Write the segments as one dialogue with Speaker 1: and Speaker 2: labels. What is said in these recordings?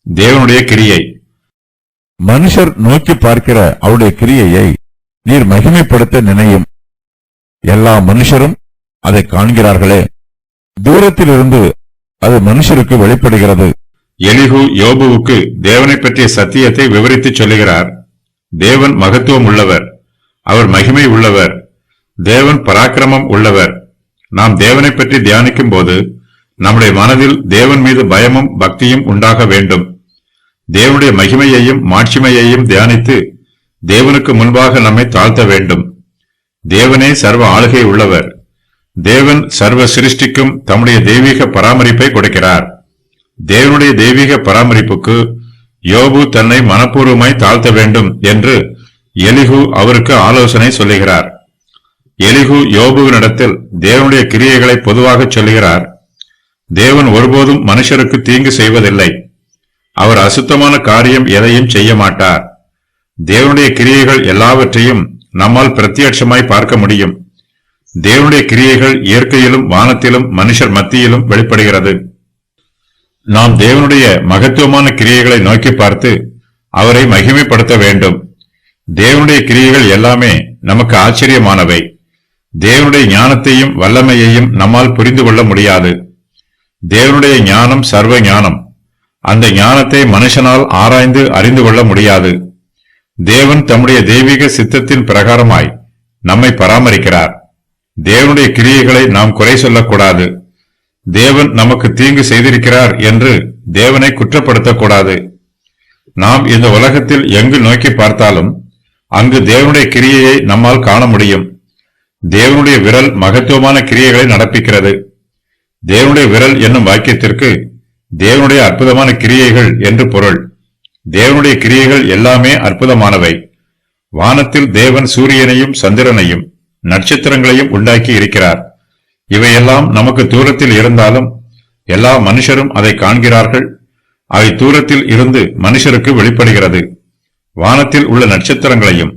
Speaker 1: தேவனுடைய கிரியை.
Speaker 2: மனுஷர் நோக்கி பார்க்கிற அவருடைய கிரியையை நீர் மகிமைப்படுத்த நினையும். எல்லா மனுஷரும் அதை காண்கிறார்களே, தூரத்திலிருந்து அது மனுஷருக்கு வெளிப்படுகிறது.
Speaker 1: எலிஹு யோபுவுக்கு தேவனை பற்றிய சத்தியத்தை விவரித்து சொல்லுகிறார். தேவன் மகத்துவம் உள்ளவர், அவர் மகிமை உள்ளவர், தேவன் பராக்கிரமம் உள்ளவர். நாம் தேவனை பற்றி தியானிக்கும் போது நம்முடைய மனதில் தேவன் மீது பயமும் பக்தியும் உண்டாக வேண்டும். தேவனுடைய மகிமையையும் மாட்சிமையையும் தியானித்து தேவனுக்கு முன்பாக நம்மை தாழ்த்த வேண்டும். தேவனே சர்வ ஆளுகை உள்ளவர். தேவன் சர்வ சிருஷ்டிக்கும் தம்முடைய தெய்வீக பராமரிப்பை கொடுக்கிறார். தேவனுடைய தெய்வீக பராமரிப்புக்கு யோபு தன்னை மனப்பூர்வமாய் தாழ்த்த வேண்டும் என்று எலிஹு அவருக்கு ஆலோசனை சொல்லுகிறார். எலிஹு யோபுவினிடத்தில் தேவனுடைய கிரியைகளை பொதுவாக சொல்லுகிறார். தேவன் ஒருபோதும் மனுஷருக்கு தீங்கு செய்வதில்லை. அவர் அசுத்தமான காரியம் எதையும் செய்ய மாட்டார். தேவனுடைய கிரியைகள் எல்லாவற்றையும் நம்மால் பிரத்யட்சமாய் பார்க்க முடியும். தேவனுடைய கிரியைகள் இயற்கையிலும் வானத்திலும் மனுஷர் மத்தியிலும் வெளிப்படுகிறது. நாம் தேவனுடைய மகத்துவமான கிரியைகளை நோக்கி பார்த்து அவரை மகிமைப்படுத்த வேண்டும். தேவனுடைய கிரியைகள் எல்லாமே நமக்கு ஆச்சரியமானவை. தேவனுடைய ஞானத்தையும் வல்லமையையும் நம்மால் புரிந்து கொள்ள முடியாது. தேவனுடைய ஞானம் சர்வ ஞானம். அந்த ஞானத்தை மனுஷனால் ஆராய்ந்து அறிந்து கொள்ள முடியாது. தேவன் தம்முடைய தெய்வீக சித்தத்தின் பிரகாரமாய் நம்மை பராமரிக்கிறார். தேவனுடைய கிரியைகளை நாம் குறை சொல்லக்கூடாது. தேவன் நமக்கு தீங்கு செய்திருக்கிறார் என்று தேவனை குற்றப்படுத்தக்கூடாது. நாம் இந்த உலகத்தில் எங்கு நோக்கி பார்த்தாலும் அங்கு தேவனுடைய கிரியையை நம்மால் காண முடியும். தேவனுடைய விரல் மகத்துவமான கிரியைகளை நடப்பிக்கிறது. தேவனுடைய விரல் என்னும் வாக்கியத்திற்கு தேவனுடைய அற்புதமான கிரியைகள் என்று பொருள். தேவனுடைய கிரியைகள் எல்லாமே அற்புதமானவை. வானத்தில் தேவன் சூரியனையும் சந்திரனையும் நட்சத்திரங்களையும் உண்டாக்கி இருக்கிறார். இவையெல்லாம் நமக்கு தூரத்தில் இருந்தாலும் எல்லா மனுஷரும் அதை காண்கிறார்கள். அவை தூரத்தில் இருந்து மனுஷருக்கு வெளிப்படுகிறது. வானத்தில் உள்ள நட்சத்திரங்களையும்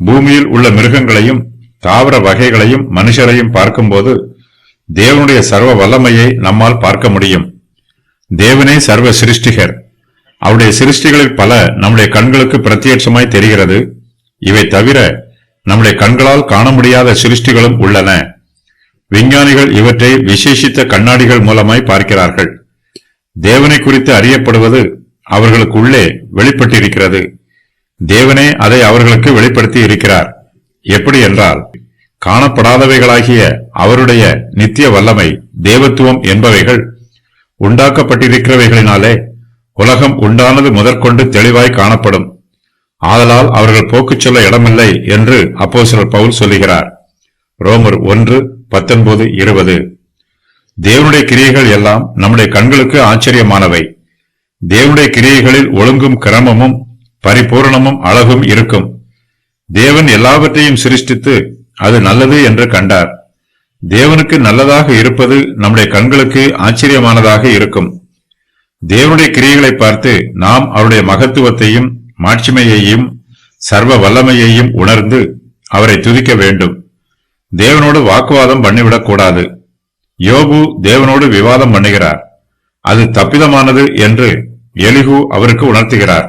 Speaker 1: பூமியில் உள்ள மிருகங்களையும் தாவர வகைகளையும் மனுஷரையும் பார்க்கும்போது தேவனுடைய சர்வ வல்லமையை நம்மால் பார்க்க முடியும். தேவனே சர்வ சிருஷ்டிகர். அவருடைய சிருஷ்டிகளில் பல நம்முடைய கண்களுக்கு பிரத்யட்சமாய் தெரிகிறது. இவை தவிர நம்முடைய கண்களால் காண முடியாத சிருஷ்டிகளும் உள்ளன. விஞ்ஞானிகள் இவற்றை விசேஷித்த கண்ணாடிகள் மூலமாய் பார்க்கிறார்கள். தேவனை குறித்து அறியப்படுவது அவர்களுக்கு உள்ளே வெளிப்பட்டிருக்கிறது. தேவனே அதை அவர்களுக்கு வெளிப்படுத்தி இருக்கிறார். எப்படி என்றால், காணப்படாதவைகளாகிய அவருடைய நித்திய வல்லமை, தேவத்துவம் என்பவைகள் உண்டாக்கப்பட்டிருக்கிறவைகளினாலே உலகம் உண்டானது முதற்கொண்டு தெளிவாய் காணப்படும். ஆதலால் அவர்கள் போக்குச் சொல்ல இடமில்லை என்று அப்போஸ்தலர் பவுல் சொல்லுகிறார். ரோமர் 1:19-20. தேவனுடைய கிரியைகள் எல்லாம் நம்முடைய கண்களுக்கு ஆச்சரியமானவை. தேவனுடைய கிரியைகளில் ஒழுங்கும் கிரமமும் பரிபூரணமும் அழகும் இருக்கும். தேவன் எல்லாவற்றையும் சிருஷ்டித்து அது நல்லது என்று கண்டார். தேவனுக்கு நல்லதாக இருப்பது நம்முடைய கண்களுக்கு ஆச்சரியமானதாக இருக்கும். தேவனுடைய கிரியைகளை பார்த்து நாம் அவருடைய மகத்துவத்தையும் மாட்சிமையையும் சர்வ வல்லமையையும் உணர்ந்து அவரை துதிக்க வேண்டும். தேவனோடு வாக்குவாதம் பண்ணிவிடக் கூடாது. யோபு தேவனோடு விவாதம் பண்ணுகிறார். அது தப்பிதமானது என்று எலிஹு அவருக்கு உணர்த்துகிறார்.